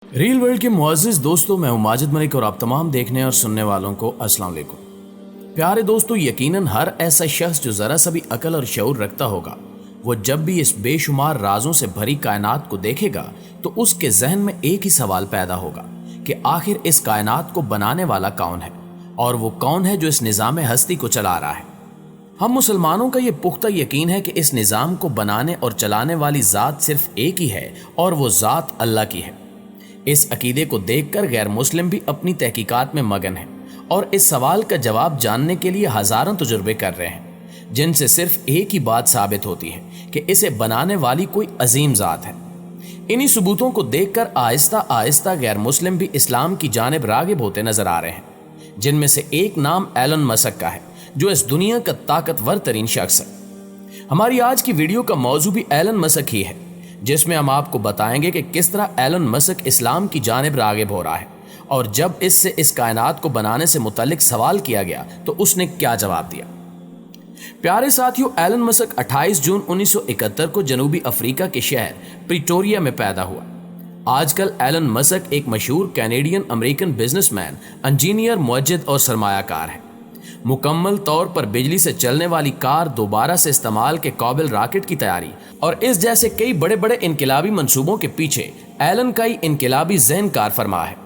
Reel world के मुअज़्ज़िज़ दोस्तों, मैं हूं माजिद मलिक और आप तमाम देखने और सुनने वालों को अस्सलाम वालेकुम। प्यारे दोस्तों, यकीनन हर ऐसा शख्स जो ज़रा सा भी अकल और शऊर रखता होगा, वो जब भी इस बेशुमार राजों से भरी कायनात को देखेगा तो उसके जहन में एक ही सवाल पैदा होगा कि आखिर इस कायनात को बनाने वाला कौन है और वो कौन है जो इस निज़ाम हस्ती को चला रहा है। हम मुसलमानों का ये पुख्ता यकीन है कि इस निज़ाम को बनाने और चलाने वाली ज़ात सिर्फ एक ही है और वो ज़ात अल्लाह की है। इस अकीदे को देखकर गैर मुस्लिम भी अपनी तहकीकात में मगन हैं और इस सवाल का जवाब जानने के लिए हजारों तजुर्बे कर रहे हैं, जिनसे सिर्फ एक ही बात साबित होती है कि इसे बनाने वाली कोई अजीम ज़ात है। इन्हीं सबूतों को देखकर आहिस्ता आहिस्ता गैर मुस्लिम भी इस्लाम की जानिब रागिब होते नजर आ रहे हैं, जिनमें से एक नाम एलन मस्क का है, जो इस दुनिया का ताकतवर तरीन शख्स है। हमारी आज की वीडियो का मौजू भी एलन मस्क ही है, जिसमें हम आपको बताएंगे कि किस तरह एलन मस्क इस्लाम की जानिब रागिब हो रहा है और जब इससे इस कायनात को बनाने से मुतालिक सवाल किया गया तो उसने क्या जवाब दिया। प्यारे साथियों, एलन मस्क 28 जून 1971 को जनूबी अफ्रीका के शहर प्रिटोरिया में पैदा हुआ। आजकल एलन मस्क एक मशहूर कैनेडियन अमेरिकन बिजनेसमैन, इंजीनियर, मुअज्जिद और सरमायाकार है। मुकम्मल तौर पर बिजली से चलने वाली कार, दोबारा से इस्तेमाल के काबिल रॉकेट की तैयारी और इस जैसे कई बड़े बड़े इनकलाबी मंसूबों के पीछे एलन का ही इनकलाबी ज़हन कार फरमा है।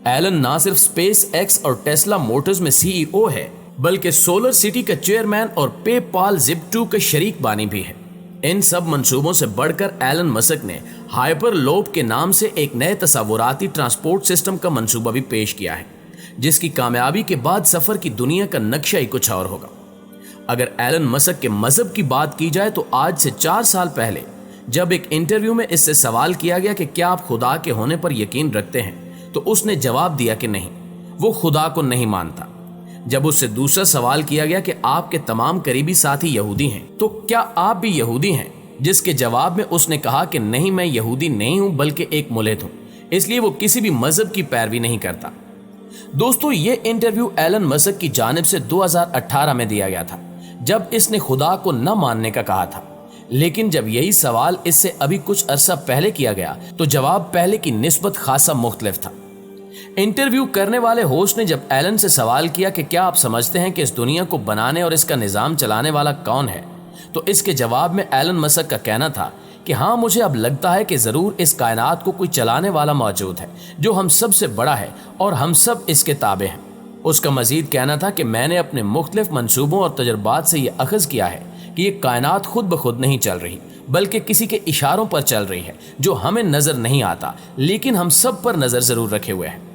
एलन ना सिर्फ स्पेस एक्स और टेस्ला मोटर्स में सीईओ है, बल्कि सोलर सिटी का चेयरमैन और पेपाल जिप2 का शरीक बानी भी है। इन सब मंसूबों से बढ़कर एलन मस्क ने हाइपरलोप के नाम से एक नए तस्वुराती ट्रांसपोर्ट सिस्टम का मंसूबा भी पेश किया है, जिसकी कामयाबी के बाद सफर की दुनिया का नक्शा ही कुछ और होगा। अगर एलन मस्क के मजहब की बात की जाए तो आज से 4 साल पहले जब एक इंटरव्यू में इससे सवाल किया गया कि क्या आप खुदा के होने पर यकीन रखते हैं, तो उसने जवाब दिया कि नहीं, वो खुदा को नहीं मानता। जब उससे दूसरा सवाल किया गया कि आपके तमाम करीबी साथी यहूदी हैं, तो क्या आप भी यहूदी हैं, जिसके जवाब में उसने कहा कि नहीं, मैं यहूदी नहीं हूं बल्कि एक मुल्हिद हूं, इसलिए वो किसी भी मजहब की पैरवी नहीं करता। दोस्तों, ये इंटरव्यू एलन मस्क की जानिब से 2018 में दिया गया था, जब इसने खुदा को न मानने का कहा था। लेकिन जब यही सवाल इससे अभी कुछ अरसा पहले किया गया तो जवाब पहले की निस्बत खासा मुख्तलिफ था। इंटरव्यू करने वाले होस्ट ने जब एलन से सवाल किया कि क्या आप समझते हैं कि इस दुनिया को बनाने और इसका निज़ाम चलाने वाला कौन है, तो इसके जवाब में एलन मस्क का कहना था कि हाँ, मुझे अब लगता है कि ज़रूर इस कायनात को कोई चलाने वाला मौजूद है जो हम सब से बड़ा है और हम सब इसके ताबे हैं। उसका मजीद कहना था कि मैंने अपने मुख्तलिफ मंसूबों और तजुर्बात से ये अखज़ किया है कि ये कायनात खुद ब खुद नहीं चल रही, बल्कि किसी के इशारों पर चल रही है जो हमें नज़र नहीं आता, लेकिन हम सब पर नज़र ज़रूर रखे हुए हैं।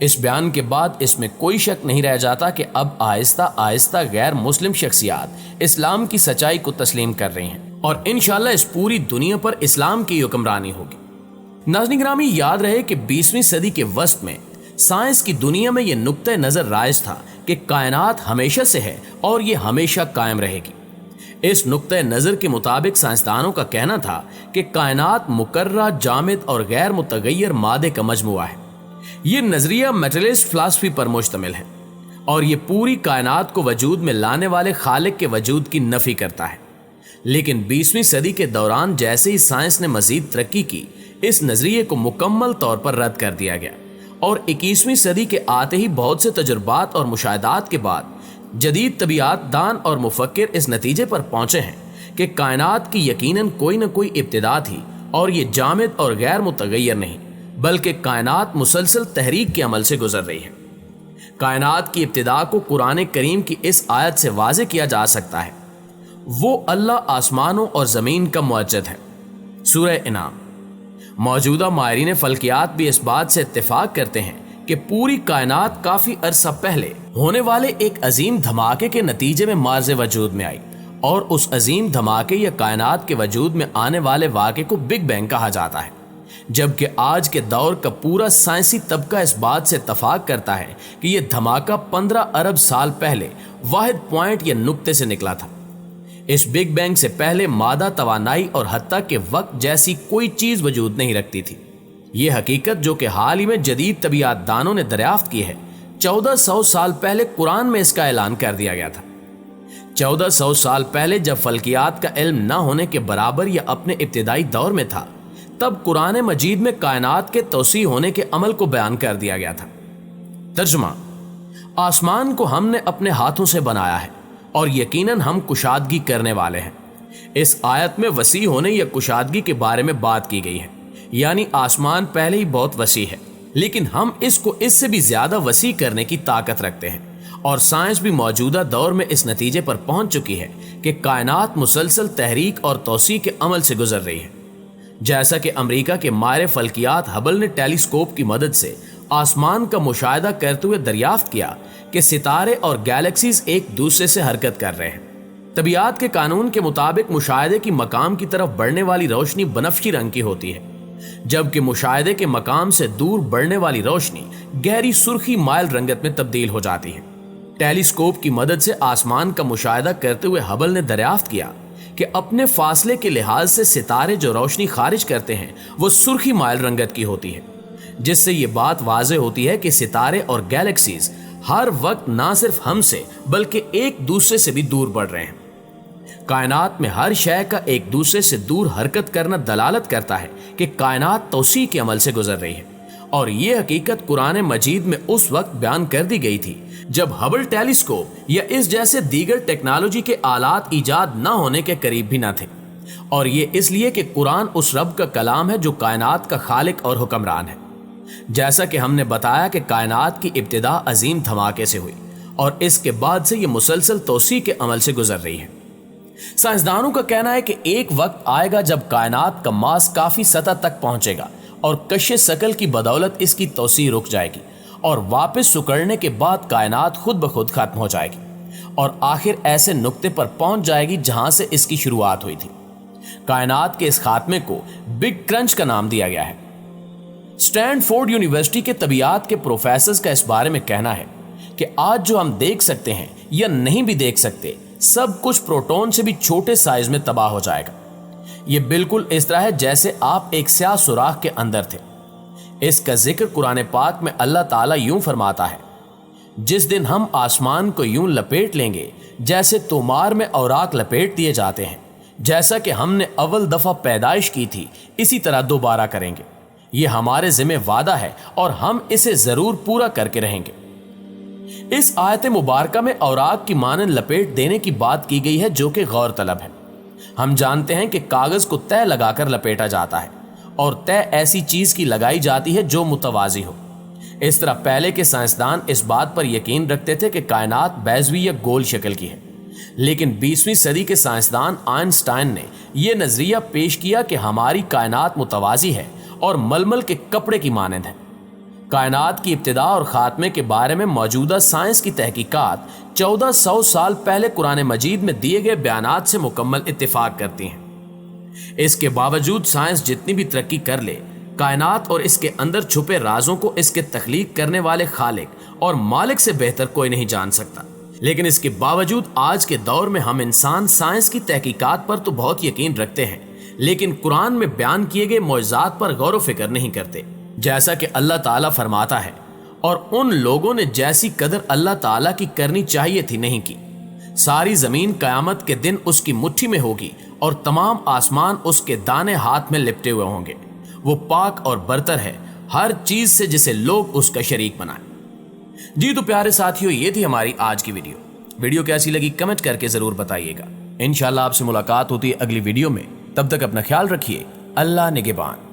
इस बयान के बाद इसमें कोई शक नहीं रह जाता कि अब आहिस्ता आहिस्ता गैर मुस्लिम शख्सियात इस्लाम की सच्चाई को तस्लीम कर रही हैं और इंशाअल्लाह इस पूरी दुनिया पर इस्लाम की हुक्मरानी होगी। नाज़रीन गिरामी, याद रहे कि 20वीं सदी के वस्त में साइंस की दुनिया में यह नुक्ता नज़र राइज था कि कायनात हमेशा से है और ये हमेशा कायम रहेगी। इस नुक्ता नज़र के मुताबिक साइंसदानों का कहना था कि कायनात मुकर्रा, जामिद और गैर मुतगय्यर मादे का मजमुआ है। ये नजरिया मटेरियलिस्ट फिलॉसफी पर मुश्तमिल है और ये पूरी कायनात को वजूद में लाने वाले खालिक के वजूद की नफी करता है। लेकिन 20वीं सदी के दौरान जैसे ही साइंस ने मजीद तरक्की की, इस नजरिए को मुकम्मल तौर पर रद्द कर दिया गया और 21वीं सदी के आते ही बहुत से तजुर्बात और मुशाहिदात के बाद जदीद तबीयत दान और मुफक्किर इस नतीजे पर पहुंचे हैं कि कायनात की यकीनन कोई न कोई इब्तिदा थी और ये जामिद और गैर मुतगय्यर नहीं, बल्कि कायनात मुसलसल तहरीक के अमल से गुजर रही है। कायनात की इब्तिदा को कुरान करीम की इस आयत से वाज़े किया जा सकता है, वो अल्लाह आसमानों और ज़मीन का मुअज्जिद है। सूरह इनाम। मौजूदा माहिरीन फल्कियात भी इस बात से इत्तेफाक करते हैं कि पूरी कायनात काफ़ी अरसा पहले होने वाले एक अजीम धमाके के नतीजे में मार्ज़ वजूद में आई और उस अजीम धमाके या कायनात के वजूद में आने वाले वाक़े को बिग बैंग कहा जाता है। जबकि आज के दौर का पूरा साइंसी तबका इस बात से इत्तफाक करता है कि यह धमाका 15 अरब साल पहले वाहिद पॉइंट या नुक्ते से निकला था। इस बिग बैंग से पहले मादा, तवानाई और हत्ता के वक्त जैसी कोई चीज वजूद नहीं रखती थी। ये हकीकत जो कि हाल ही में जदीद तबीयत दानों ने दरियाफ्त की है, 1400 साल पहले कुरान में इसका ऐलान कर दिया गया था। 1400 साल पहले जब फल्कियात का इल्म न होने के बराबर या अपने इब्तिदाई दौर में था, तब कुरान मजीद में कायनात के तौसी होने के अमल को बयान कर दिया गया था। तर्जुमा, आसमान को हमने अपने हाथों से बनाया है और यकीनन हम कुशादगी करने वाले हैं। इस आयत में वसी होने या कुशादगी के बारे में बात की गई है, यानी आसमान पहले ही बहुत वसी है, लेकिन हम इसको इससे भी ज्यादा वसी करने की ताकत रखते हैं। और साइंस भी मौजूदा दौर में इस नतीजे पर पहुंच चुकी है कि कायनात मुसलसल तहरीक और तौसी के अमल से गुजर रही है। जैसा कि अमेरिका के माहिर फल्कियात हबल ने टेलीस्कोप की मदद से आसमान का मुशाहिदा करते हुए दरियाफ्त किया कि सितारे और गैलेक्सीज एक दूसरे से हरकत कर रहे हैं। तबीयत के कानून के मुताबिक मुशाहिदे की मकाम की तरफ बढ़ने वाली रोशनी बनफशी रंग की होती है, जबकि मुशाहिदे के मकाम से दूर बढ़ने वाली रोशनी गहरी सुर्खी माइल रंगत में तब्दील हो जाती है। टेलीस्कोप की मदद से आसमान का मुशाहिदा करते हुए हबल ने दरियाफ्त किया कि अपने फासले के लिहाज से सितारे जो रोशनी खारिज करते हैं वो सुर्खी माइल रंगत की होती है, जिससे ये बात वाज़े होती है कि सितारे और गैलेक्सीज हर वक्त ना सिर्फ हमसे बल्कि एक दूसरे से भी दूर बढ़ रहे हैं। कायनात में हर शय का एक दूसरे से दूर हरकत करना दलालत करता है कि कायनात तौसी के अमल से गुजर रही है, और ये हकीकत कुरान मजीद में उस वक्त बयान कर दी गई थी जब हबल टेलीस्कोप या इस जैसे दीगर टेक्नोलॉजी के आलात इजाद न होने के करीब भी न थे। और ये इसलिए कि कुरान उस रब का कलाम है जो कायनात का खालिक और हुक्मरान है। जैसा कि हमने बताया कि कायनात की इब्तिदा अजीम धमाके से हुई और इसके बाद से ये मुसलसल तौसी के अमल से गुजर रही है। साइंसदानों का कहना है कि एक वक्त आएगा जब कायनात का मास काफी सतह तक पहुंचेगा और कशे शकल की बदौलत इसकी तौसी रुक जाएगी और वापस सुकड़ने के बाद कायनात खुद ब खुद खत्म हो जाएगी और आखिर ऐसे नुक्ते पर पहुंच जाएगी जहां से इसकी शुरुआत हुई थी। कायनात के इस खात्मे को बिग क्रंच का नाम दिया गया है। स्टैनफोर्ड यूनिवर्सिटी के तबीयत के प्रोफेसर का इस बारे में कहना है कि आज जो हम देख सकते हैं या नहीं भी देख सकते, सब कुछ प्रोटॉन से भी छोटे साइज में तबाह हो जाएगा। ये बिल्कुल इस तरह है जैसे आप एक स्याह सुराख के अंदर थे। इसका जिक्र कुरान पाक में अल्लाह ताला यूं फरमाता है, जिस दिन हम आसमान को यूं लपेट लेंगे जैसे तोमार में औराक लपेट दिए जाते हैं, जैसा कि हमने अव्वल दफा पैदाइश की थी इसी तरह दोबारा करेंगे। ये हमारे जिम्मे वादा है और हम इसे जरूर पूरा करके रहेंगे। इस आयत मुबारका में औराक की मानन लपेट देने की बात की गई है, जो कि गौर तलब है। हम जानते हैं कि कागज को तय लगाकर लपेटा जाता है और तय ऐसी चीज की लगाई जाती है जो मुतवाजी हो। इस तरह पहले के साइंसदान इस बात पर यकीन रखते थे कि कायनात बैजवी या गोल शक्ल की है, लेकिन 20वीं सदी के साइंसदान आइंस्टाइन ने यह नजरिया पेश किया कि हमारी कायनात मुतवाजी है और मलमल के कपड़े की मानंद है। कायनात की इब्तिदा और खात्मे के बारे में मौजूदा साइंस की तहकीकात 1400 साल पहले कुरान मजीद में दिए गए बयानात से मुकम्मल इत्तिफाक करती हैं। इसके बावजूद साइंस जितनी भी तरक्की कर ले, कायनात और इसके अंदर छुपे राजों को इसके तख्लीक करने वाले खालिक और मालिक से बेहतर कोई नहीं जान सकता। लेकिन इसके बावजूद आज के दौर में हम इंसान साइंस की तहकीकात पर तो बहुत यकीन रखते हैं, लेकिन कुरान में बयान किए गए मौजज़ात पर गौर व फिक्र नहीं करते। जैसा कि अल्लाह ताला फरमाता है, और उन लोगों ने जैसी कदर अल्लाह ताला की करनी चाहिए थी नहीं की। सारी जमीन कयामत के दिन उसकी मुट्ठी में होगी और तमाम आसमान उसके दाने हाथ में लिपटे हुए होंगे। वो पाक और बरतर है हर चीज से जिसे लोग उसका शरीक बनाए। जी तो प्यारे साथियों, ये थी हमारी आज की वीडियो कैसी लगी कमेंट करके जरूर बताइएगा। इंशाल्लाह आपसे मुलाकात होती है अगली वीडियो में। तब तक अपना ख्याल रखिए। अल्लाह निगहबान।